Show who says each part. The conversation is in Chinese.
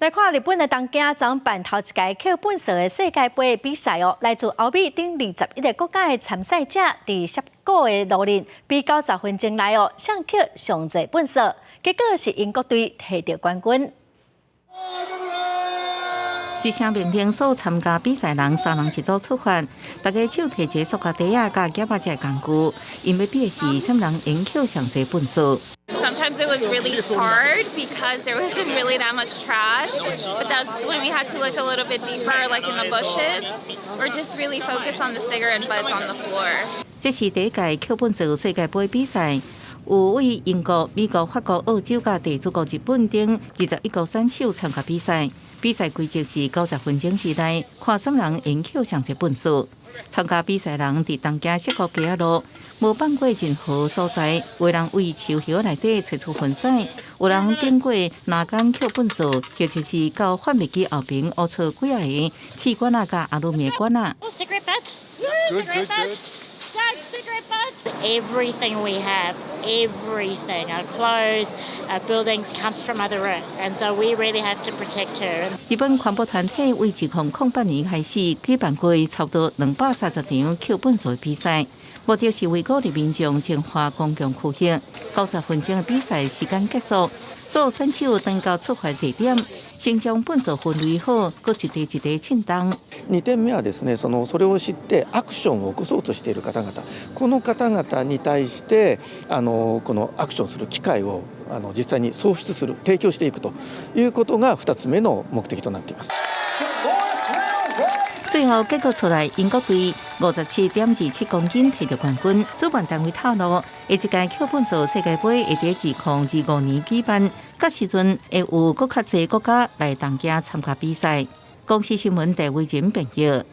Speaker 1: 来看日本的东京昨办头一届桥本社的世界杯比赛哦，来自欧美等21个国家的参赛者，伫10个的路练，比90分钟内哦，上桥上侪本色，结果是英国队摕到冠军。
Speaker 2: 一声命令，所有参加比赛人3人一组出发，大家手提一个塑胶袋啊，甲夹仔这工具，因要比的是啥人赢桥上侪本数。
Speaker 3: Sometimes it was really hard because there wasn't really that much trash, but that's when we had to look a little bit deeper, like in the bushes, or just really focus on the cigarette butts on the floor.
Speaker 2: 这是第一届桥本社世界杯比赛，有为英国、美国、法国、澳洲甲地主国日本等21个选手参加比赛。比赛规则是90分钟之内，看啥人赢桥上侪本数。参加比赛人伫东京涩谷街路，无放过任何所在，有人为树叶内底找出粉彩，有人变过哪间桥本数，或者是到贩卖机后边挖出几啊个气管啊、甲阿鲁米管啊。
Speaker 4: Everything we have, everything, our clothes, our buildings comes from Mother Earth, and so we really have to protect her.
Speaker 2: 日本环保团体为2008年开始举办过差不多230场桥本社比赛，目的是为鼓励民众净化公共区域。90分钟的比赛时間結束，所有選手登到出發地點，先將本社分類好，各一地一地稱重。
Speaker 5: 2点目はですね、それを知ってアクションを起こそうとしている方々、この方々に対してこのアクションする機会を実際に創出する、提供していくということが2つ目の目的となっています。
Speaker 2: 最後結果出來，英國隊57.27公斤摕到冠軍。主辦單位透露，下一屆橋本社世界盃會喺2025年舉辦，到時陣會有更較濟國家來東京參加比賽。公視新聞陳偉仁報道。